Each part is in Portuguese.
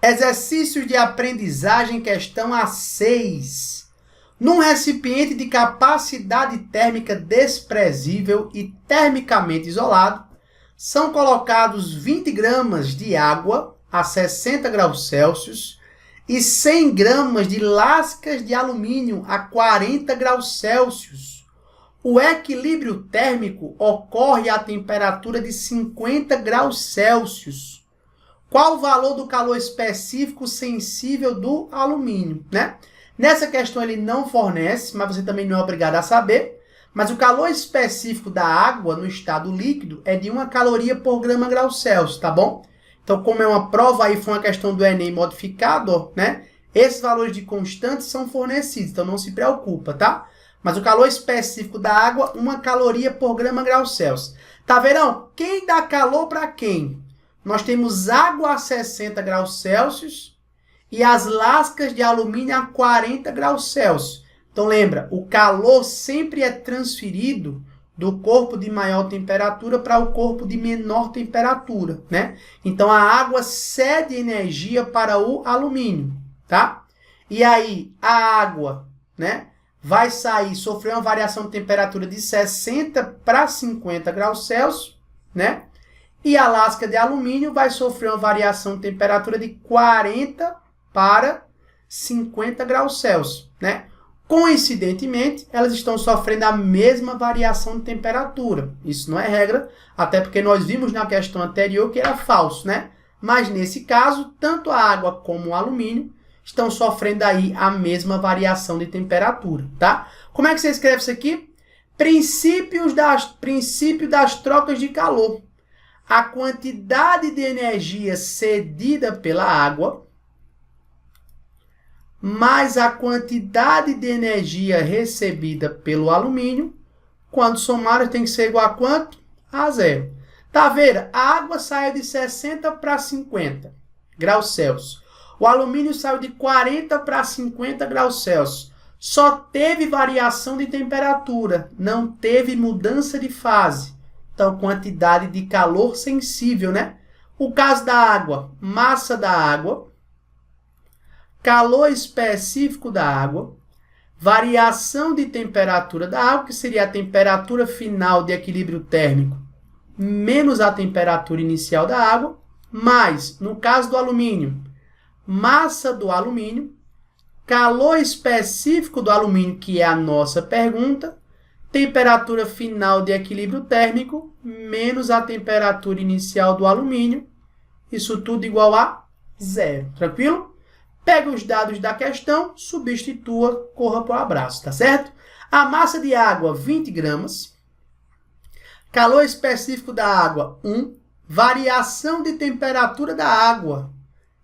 Exercícios de aprendizagem, questão A6. Num recipiente de capacidade térmica desprezível e termicamente isolado, são colocados 20 gramas de água a 60 graus Celsius e 100 gramas de lascas de alumínio a 40 graus Celsius. O equilíbrio térmico ocorre a temperatura de 50 graus Celsius. Qual o valor do calor específico sensível do alumínio, né? Nessa questão ele não fornece, mas você também não é obrigado a saber. Mas o calor específico da água no estado líquido é de 1 caloria por grama grau Celsius, tá bom? Então, como é uma prova aí, foi uma questão do Enem modificado, né? Esses valores de constantes são fornecidos, então não se preocupa, tá? Mas o calor específico da água, 1 caloria por grama grau Celsius. Tá vendo? Quem dá calor para quem? Nós temos água a 60 graus Celsius e as lascas de alumínio a 40 graus Celsius. Então lembra, o calor sempre é transferido do corpo de maior temperatura para o corpo de menor temperatura, né? Então a água cede energia para o alumínio, tá? E aí a água, né, vai sair, sofrer uma variação de temperatura de 60 para 50 graus Celsius, né? E a lasca de alumínio vai sofrer uma variação de temperatura de 40 para 50 graus Celsius, né? Coincidentemente, elas estão sofrendo a mesma variação de temperatura. Isso não é regra, até porque nós vimos na questão anterior que era falso, né? Mas nesse caso, tanto a água como o alumínio estão sofrendo aí a mesma variação de temperatura, tá? Como é que você escreve isso aqui? Princípio das trocas de calor. A quantidade de energia cedida pela água mais a quantidade de energia recebida pelo alumínio, quando somaram tem que ser igual a quanto? A zero. Tá vendo? A água saiu de 60 para 50 graus Celsius. O alumínio saiu de 40 para 50 graus Celsius. Só teve variação de temperatura, não teve mudança de fase. Então, quantidade de calor sensível, né? O caso da água, massa da água, calor específico da água, variação de temperatura da água, que seria a temperatura final de equilíbrio térmico, menos a temperatura inicial da água, mais, no caso do alumínio, massa do alumínio, calor específico do alumínio, que é a nossa pergunta, temperatura final de equilíbrio térmico, menos a temperatura inicial do alumínio, isso tudo igual a zero, tranquilo? Pega os dados da questão, substitua, corra para o abraço, tá certo? A massa de água, 20 gramas. Calor específico da água, 1. Variação de temperatura da água,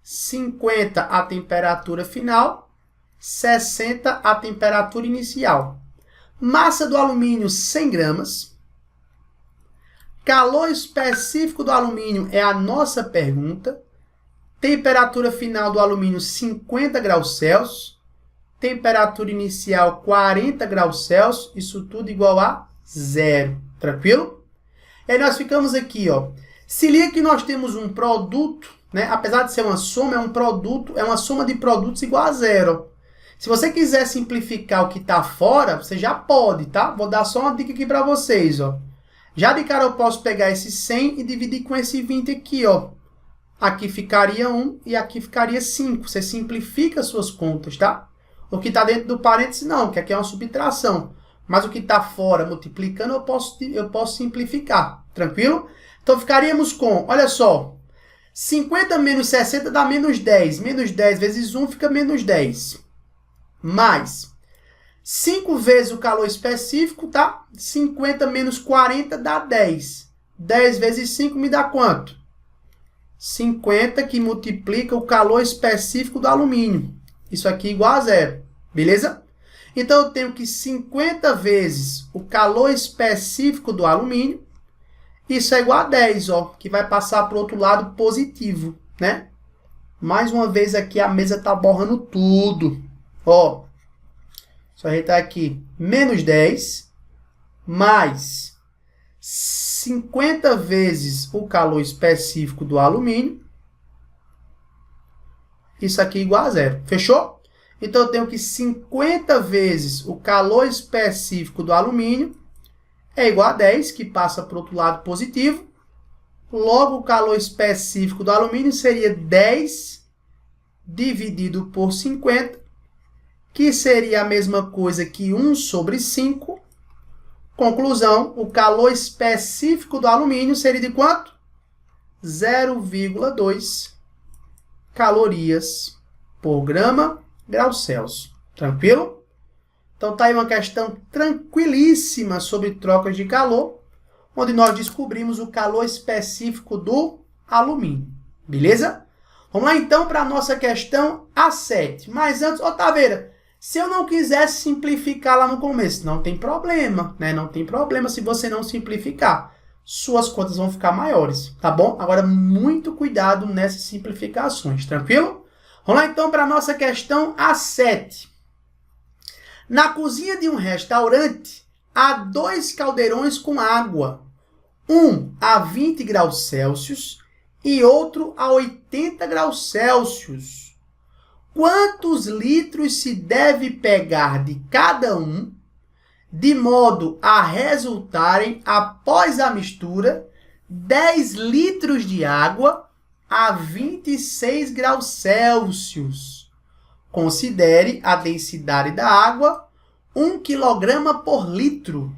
50 a temperatura final, 60 a temperatura inicial. Massa do alumínio, 100 gramas. Calor específico do alumínio é a nossa pergunta. Temperatura final do alumínio, 50 graus Celsius. Temperatura inicial, 40 graus Celsius. Isso tudo igual a zero. Tranquilo? E aí nós ficamos aqui, ó. Se liga que nós temos um produto, né? Apesar de ser uma soma, é um produto, é uma soma de produtos igual a zero. Se você quiser simplificar o que está fora, você já pode, tá? Vou dar só uma dica aqui para vocês, ó. Já de cara eu posso pegar esse 100 e dividir com esse 20 aqui, ó. Aqui ficaria 1 e aqui ficaria 5. Você simplifica as suas contas, tá? O que está dentro do parênteses, não, que aqui é uma subtração. Mas o que está fora, multiplicando, eu posso simplificar. Tranquilo? Então, ficaríamos com, olha só, 50 menos 60 dá menos 10. Menos 10 vezes 1 fica menos 10. Mais 5 vezes o calor específico, tá? 50 menos 40 dá 10. 10 vezes 5 me dá quanto? 50, que multiplica o calor específico do alumínio. Isso aqui é igual a zero. Beleza? Então, eu tenho que 50 vezes o calor específico do alumínio. Isso é igual a 10, ó, que vai passar para o outro lado positivo, né? Mais uma vez aqui, a mesa está borrando tudo. Ó, só ajeitar aqui. Menos 10 mais 50 vezes o calor específico do alumínio isso aqui igual a zero. Fechou? Então, eu tenho que 50 vezes o calor específico do alumínio é igual a 10, que passa para o outro lado positivo. Logo, o calor específico do alumínio seria 10 dividido por 50, que seria a mesma coisa que 1 sobre 5. Conclusão, o calor específico do alumínio seria de quanto? 0,2 calorias por grau Celsius. Tranquilo? Então, tá aí uma questão tranquilíssima sobre trocas de calor, onde nós descobrimos o calor específico do alumínio. Beleza? Vamos lá, então, para a nossa questão A7. Mas antes, Taveira, se eu não quisesse simplificar lá no começo, não tem problema, né? Não tem problema se você não simplificar. Suas contas vão ficar maiores, tá bom? Agora, muito cuidado nessas simplificações, tranquilo? Vamos lá, então, para a nossa questão A7. Na cozinha de um restaurante, há 2 caldeirões com água. Um a 20 graus Celsius e outro a 80 graus Celsius. Quantos litros se deve pegar de cada um, de modo a resultarem, após a mistura, 10 litros de água a 26 graus Celsius? Considere a densidade da água 1 kg por litro.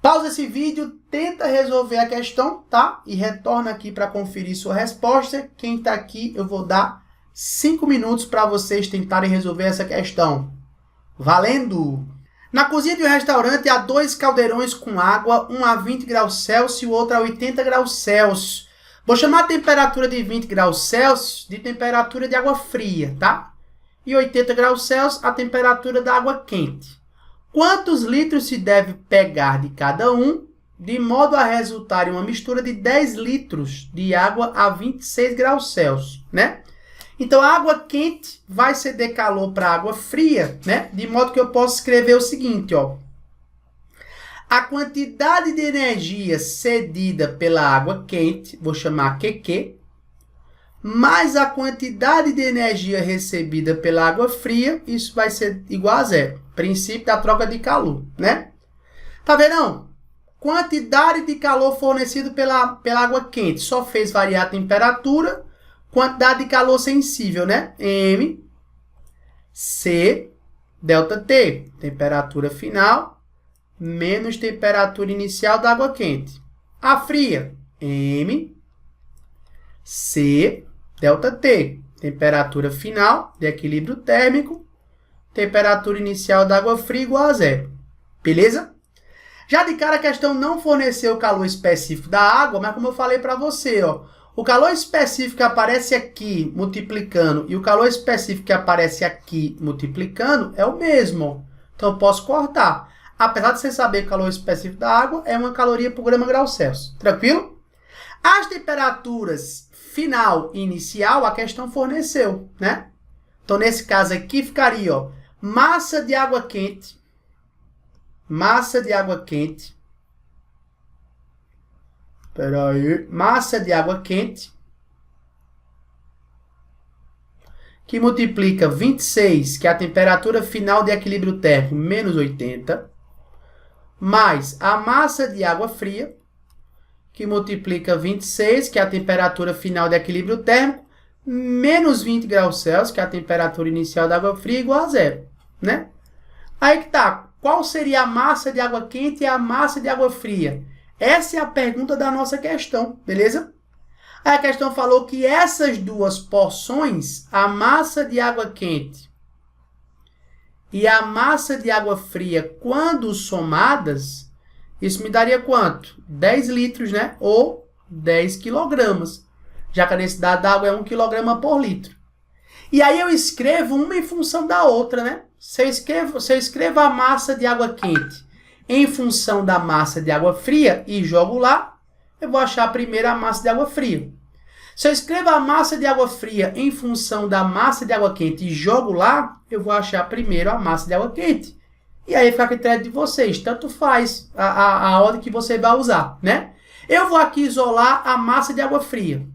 Pausa esse vídeo, tenta resolver a questão, tá? E retorna aqui para conferir sua resposta. Quem está aqui, eu vou dar 5 minutos para vocês tentarem resolver essa questão. Valendo! Na cozinha de um restaurante há 2 caldeirões com água, um a 20 graus Celsius e o outro a 80 graus Celsius. Vou chamar a temperatura de 20 graus Celsius de temperatura de água fria, tá? E 80 graus Celsius a temperatura da água quente. Quantos litros se deve pegar de cada um, de modo a resultar em uma mistura de 10 litros de água a 26 graus Celsius, né? Então, a água quente vai ceder calor para a água fria, né? De modo que eu posso escrever o seguinte, ó. A quantidade de energia cedida pela água quente, vou chamar QQ, mais a quantidade de energia recebida pela água fria, isso vai ser igual a zero. Princípio da troca de calor, né? Tá vendo? Quantidade de calor fornecido pela água quente. Só fez variar a temperatura. Quantidade de calor sensível, né? M, C, delta T. Temperatura final menos temperatura inicial da água quente. A fria, M, C, delta T. Temperatura final de equilíbrio térmico. Temperatura inicial da água fria igual a zero. Beleza? Já de cara a questão não forneceu o calor específico da água, mas como eu falei para você, ó, o calor específico que aparece aqui multiplicando e o calor específico que aparece aqui multiplicando é o mesmo. Então eu posso cortar. Apesar de você saber que o calor específico da água é 1 caloria por grau Celsius. Tranquilo? As temperaturas final e inicial a questão forneceu, né? Então nesse caso aqui ficaria, ó, massa de água quente, massa de água quente que multiplica 26, que é a temperatura final de equilíbrio térmico, menos 80, mais a massa de água fria, que multiplica 26, que é a temperatura final de equilíbrio térmico, menos 20 graus Celsius, que é a temperatura inicial da água fria, igual a zero, né? Aí que tá. Qual seria a massa de água quente e a massa de água fria? Essa é a pergunta da nossa questão, beleza? Aí a questão falou que essas duas porções, a massa de água quente e a massa de água fria, quando somadas, isso me daria quanto? 10 litros, né? Ou 10 quilogramas. Já que a densidade da água é 1 kg por litro. E aí eu escrevo uma em função da outra, né? Se eu escrevo a massa de água quente em função da massa de água fria e jogo lá, eu vou achar primeiro a massa de água fria. Se eu escrevo a massa de água fria em função da massa de água quente e jogo lá, eu vou achar primeiro a massa de água quente. E aí fica a critério de vocês. Tanto faz a ordem que você vai usar, né? Eu vou aqui isolar a massa de água fria.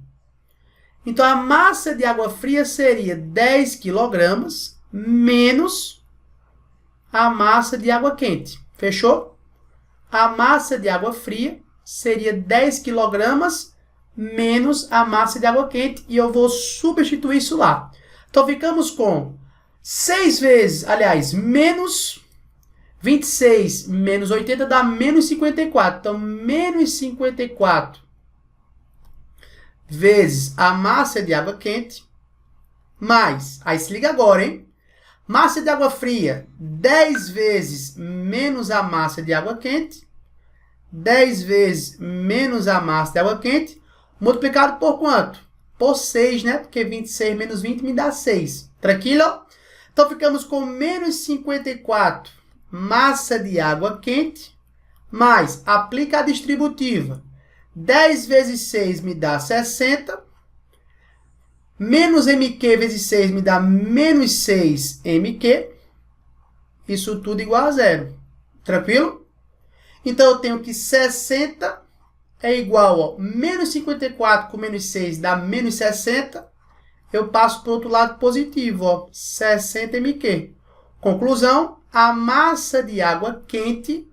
Então, a massa de água fria seria 10 kg menos a massa de água quente. Fechou? A massa de água fria seria 10 kg menos a massa de água quente. E eu vou substituir isso lá. Então, ficamos com 6 vezes, aliás, menos 26 menos 80 dá menos 54. Então, menos 54 vezes a massa de água quente, mais, aí se liga agora, hein? Massa de água fria, 10 vezes menos a massa de água quente, 10 vezes menos a massa de água quente, multiplicado por quanto? Por 6, né? Porque 26 menos 20 me dá 6. Tranquilo? Então, ficamos com menos 54 massa de água quente, mais, aplica a distributiva. 10 vezes 6 me dá 60. Menos MQ vezes 6 me dá menos 6 MQ. Isso tudo igual a zero. Tranquilo? Então, eu tenho que 60 é igual a menos 54 com menos 6 dá menos 60. Eu passo para o outro lado positivo, ó, 60 MQ. Conclusão, a massa de água quente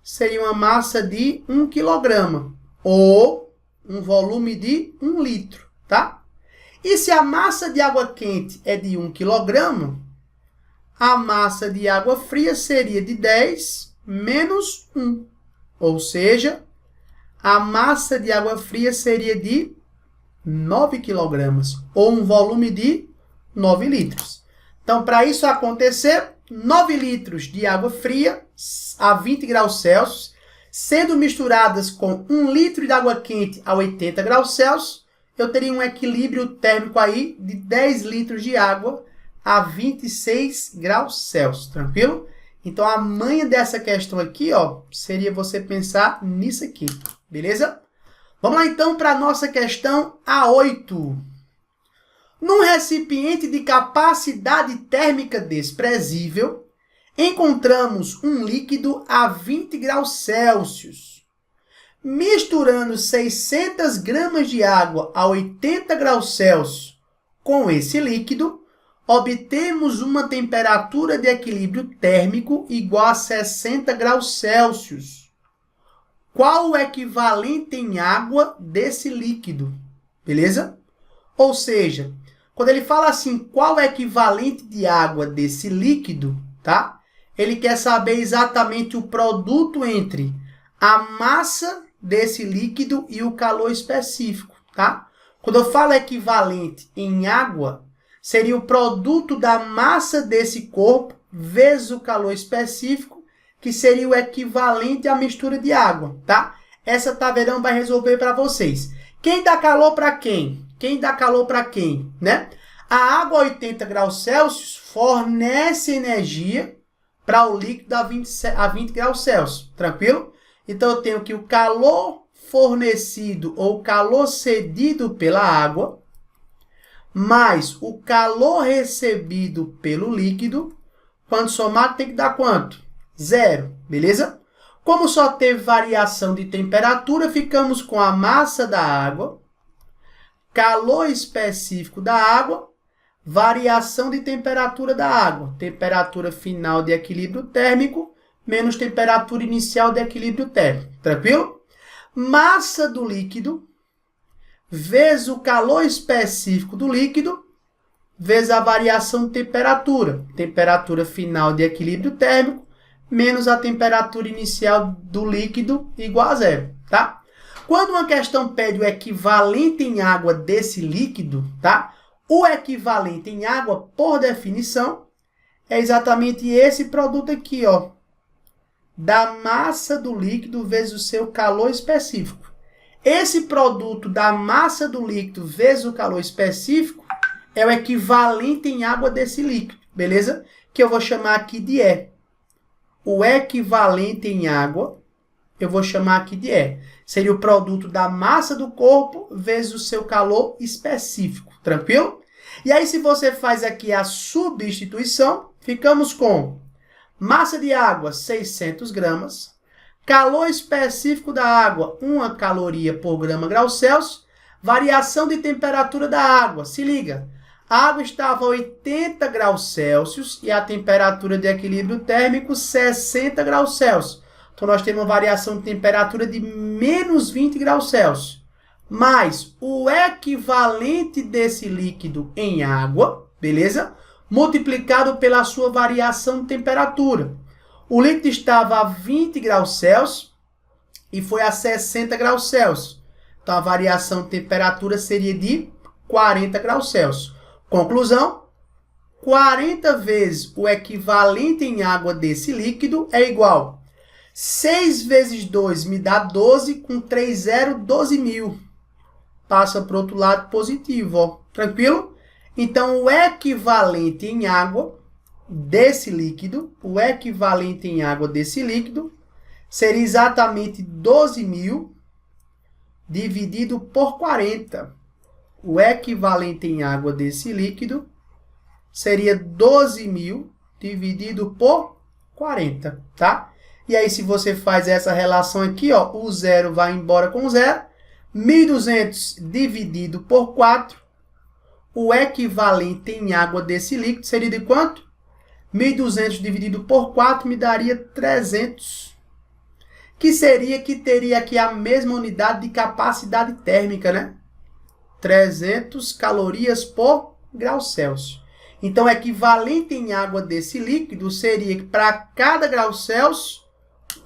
seria uma massa de 1 kg. Ou um volume de 1 litro, tá? E se a massa de água quente é de 1 kg, a massa de água fria seria de 10 menos 1. Ou seja, a massa de água fria seria de 9 kg, ou um volume de 9 litros. Então, para isso acontecer, 9 litros de água fria a 20 graus Celsius, sendo misturadas com 1 litro de água quente a 80 graus Celsius, eu teria um equilíbrio térmico aí de 10 litros de água a 26 graus Celsius, tranquilo? Então, a manha dessa questão aqui, ó, seria você pensar nisso aqui, beleza? Vamos lá, então, para a nossa questão A8. Num recipiente de capacidade térmica desprezível, encontramos um líquido a 20 graus Celsius. Misturando 600 gramas de água a 80 graus Celsius com esse líquido, obtemos uma temperatura de equilíbrio térmico igual a 60 graus Celsius. Qual o equivalente em água desse líquido? Beleza? Ou seja, quando ele fala assim, qual o equivalente de água desse líquido, tá? Ele quer saber exatamente o produto entre a massa desse líquido e o calor específico, tá? Quando eu falo equivalente em água, seria o produto da massa desse corpo vezes o calor específico, que seria o equivalente à mistura de água, tá? Essa tabelão vai resolver para vocês. Quem dá calor para quem? Quem dá calor para quem, né? A água a 80 graus Celsius fornece energia para o líquido a 20 graus Celsius, tranquilo? Então, eu tenho que o calor fornecido ou calor cedido pela água, mais o calor recebido pelo líquido, quando somado tem que dar quanto? 0, beleza? Como só teve variação de temperatura, ficamos com a massa da água, calor específico da água, variação de temperatura da água, temperatura final de equilíbrio térmico, menos temperatura inicial de equilíbrio térmico. Tranquilo? Massa do líquido vezes o calor específico do líquido vezes a variação de temperatura. Temperatura final de equilíbrio térmico menos a temperatura inicial do líquido igual a 0. Tá? Quando uma questão pede o equivalente em água desse líquido, tá? O equivalente em água, por definição, é exatamente esse produto aqui, ó, da massa do líquido vezes o seu calor específico. Esse produto da massa do líquido vezes o calor específico é o equivalente em água desse líquido, beleza? Que eu vou chamar aqui de E. O equivalente em água, eu vou chamar aqui de E. Seria o produto da massa do corpo vezes o seu calor específico, tranquilo? E aí, se você faz aqui a substituição, ficamos com massa de água, 600 gramas, calor específico da água, 1 caloria por grama grau Celsius, Variação de temperatura da água. Se liga. A água estava a 80 graus Celsius e a temperatura de equilíbrio térmico 60 graus Celsius. Então, nós temos uma variação de temperatura de menos 20 graus Celsius. Mas o equivalente desse líquido em água, beleza? Multiplicado pela sua variação de temperatura. O líquido estava a 20 graus Celsius e foi a 60 graus Celsius. Então, a variação de temperatura seria de 40 graus Celsius. Conclusão, 40 vezes o equivalente em água desse líquido é igual. 6 vezes 2 me dá 12, com 3 zero, 12.000. Passa para o outro lado positivo, ó. Tranquilo? Então, o equivalente em água desse líquido, seria exatamente 12.000 dividido por 40. O equivalente em água desse líquido seria 12.000 dividido por 40, tá? E aí, se você faz essa relação aqui, ó, o zero vai embora com zero. 1.200 dividido por 4, o equivalente em água desse líquido seria de quanto? 1.200 dividido por 4 me daria 300. Que teria aqui a mesma unidade de capacidade térmica, né? 300 calorias por grau Celsius. Então, o equivalente em água desse líquido seria que para cada grau Celsius,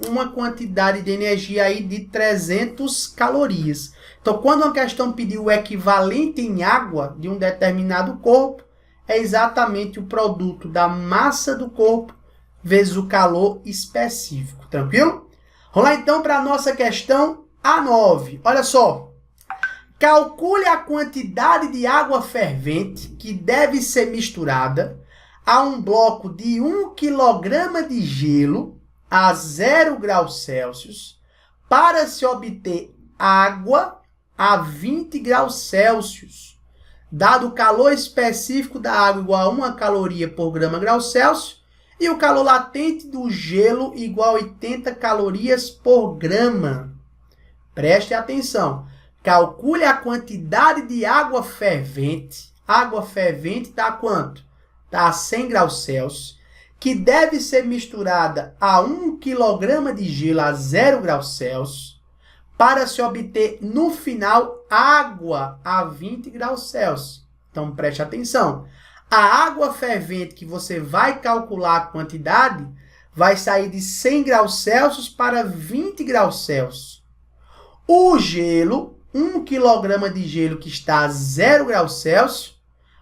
uma quantidade de energia aí de 300 calorias. Então, quando uma questão pedir o equivalente em água de um determinado corpo, é exatamente o produto da massa do corpo vezes o calor específico. Tranquilo? Vamos lá, então, para a nossa questão A9. Olha só. Calcule a quantidade de água fervente que deve ser misturada a um bloco de 1 kg de gelo a 0 graus Celsius para se obter água a 20 graus Celsius. Dado o calor específico da água igual a 1 caloria por grama grau Celsius e o calor latente do gelo igual a 80 calorias por grama. Preste atenção. Calcule a quantidade de água fervente. Água fervente está a quanto? Está a 100 graus Celsius, que deve ser misturada a 1 kg de gelo a 0 graus Celsius, para se obter, no final, água a 20 graus Celsius. Então, preste atenção. A água fervente que você vai calcular a quantidade vai sair de 100 graus Celsius para 20 graus Celsius. O gelo, 1 kg de gelo que está a 0 graus Celsius,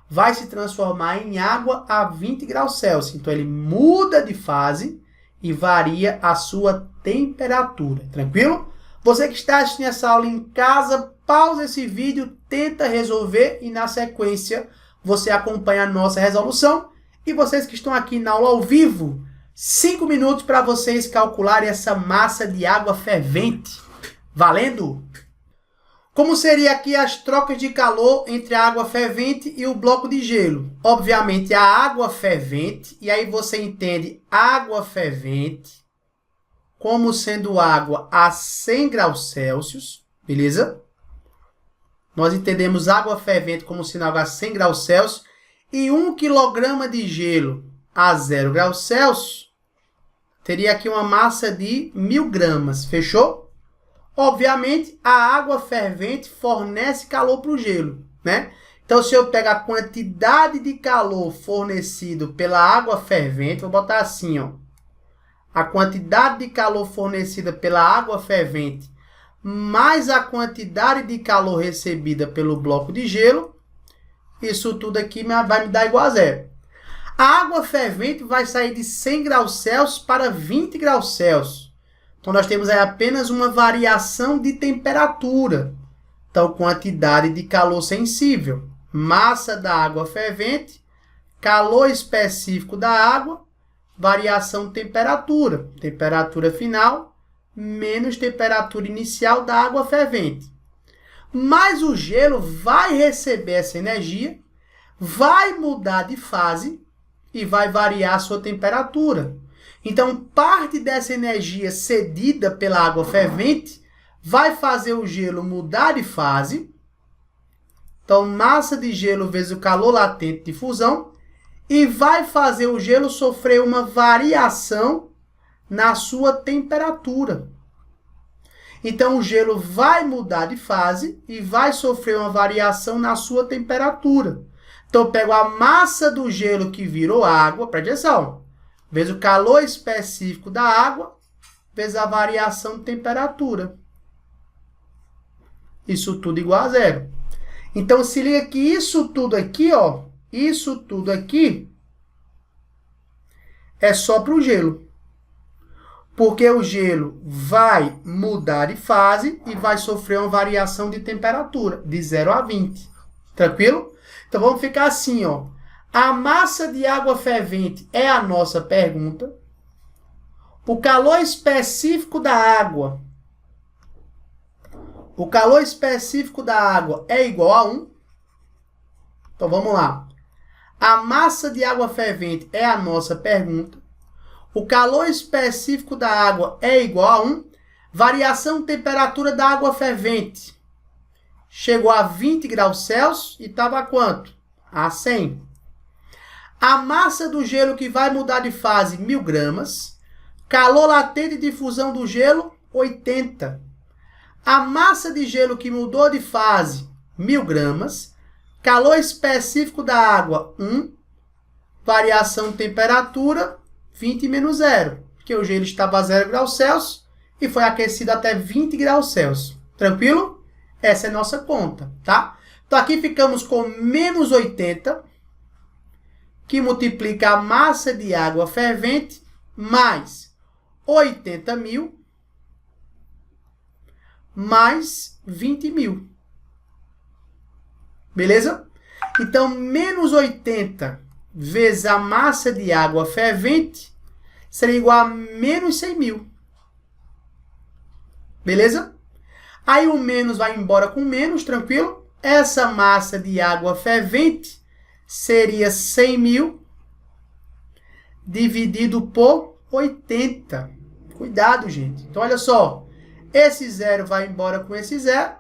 vai se transformar em água a 20 graus Celsius. Então, ele muda de fase e varia a sua temperatura. Tranquilo? Você que está assistindo essa aula em casa, pausa esse vídeo, tenta resolver e, na sequência, você acompanha a nossa resolução. E vocês que estão aqui na aula ao vivo, 5 minutos para vocês calcularem essa massa de água fervente. Valendo? Como seria aqui as trocas de calor entre a água fervente e o bloco de gelo? Obviamente, a água fervente, e aí você entende água fervente como sendo água a 100 graus Celsius, beleza? Nós entendemos água fervente como sendo água a 100 graus Celsius e 1 kg de gelo a 0 graus Celsius teria aqui uma massa de 1.000 gramas, fechou? Obviamente, a água fervente fornece calor para o gelo, né? Então, se eu pegar a quantidade de calor fornecido pela água fervente, vou botar assim, ó. A quantidade de calor fornecida pela água fervente mais a quantidade de calor recebida pelo bloco de gelo, isso tudo aqui vai me dar igual a zero. A água fervente vai sair de 100 graus Celsius para 20 graus Celsius. Então, nós temos aí apenas uma variação de temperatura. Então, quantidade de calor sensível, massa da água fervente, calor específico da água, variação de temperatura. Temperatura final menos temperatura inicial da água fervente. Mas o gelo vai receber essa energia, vai mudar de fase e vai variar a sua temperatura. Então, parte dessa energia cedida pela água fervente vai fazer o gelo mudar de fase Então, massa de gelo vezes o calor latente de fusão, e vai fazer o gelo sofrer uma variação na sua temperatura. Então, o gelo vai mudar de fase e vai sofrer uma variação na sua temperatura. Então, eu pego a massa do gelo que virou água, presta atenção, vezes o calor específico da água, vezes a variação de temperatura. Isso tudo igual a zero. Então, se liga que isso tudo aqui, ó, isso tudo aqui é só para o gelo. Porque o gelo vai mudar de fase e vai sofrer uma variação de temperatura, de 0 a 20. Tranquilo? Então, vamos ficar assim, ó. A massa de água fervente é a nossa pergunta. O calor específico da água. O calor específico da água é igual a 1. Então, vamos lá. A massa de água fervente é a nossa pergunta. O calor específico da água é igual a 1. Variação de temperatura da água fervente. Chegou a 20 graus Celsius e estava a quanto? A 100. A massa do gelo que vai mudar de fase, 1000 gramas. Calor latente de fusão do gelo, 80. A massa de gelo que mudou de fase, 1000 gramas. Calor específico da água, 1. Variação de temperatura, 20 menos 0. Porque o gelo estava a 0 graus Celsius e foi aquecido até 20 graus Celsius. Tranquilo? Essa é a nossa conta, tá? Então, aqui ficamos com menos 80, que multiplica a massa de água fervente, mais 80.000, mais 20.000. Beleza? Então, menos 80 vezes a massa de água fervente seria igual a menos 100.000. Beleza? Aí o menos vai embora com menos, tranquilo? Essa massa de água fervente seria 100.000 dividido por 80. Cuidado, gente. Então, olha só. Esse zero vai embora com esse zero.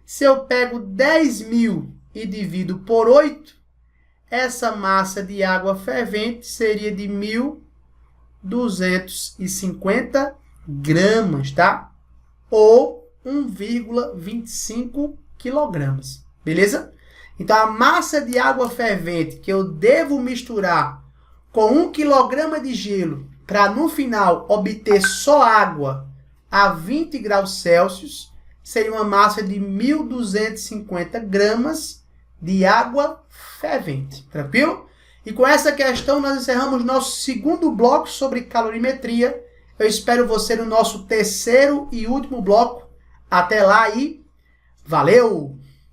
Se eu pego 10.000 e divido por 8, essa massa de água fervente seria de 1.250 gramas, tá? Ou 1,25 quilogramas. Beleza? Então, a massa de água fervente que eu devo misturar com 1 quilograma de gelo para, no final, obter só água a 20 graus Celsius, seria uma massa de 1.250 gramas de água fervente. Tranquilo? E com essa questão, nós encerramos nosso segundo bloco sobre calorimetria. Eu espero você no nosso terceiro e último bloco. Até lá e valeu!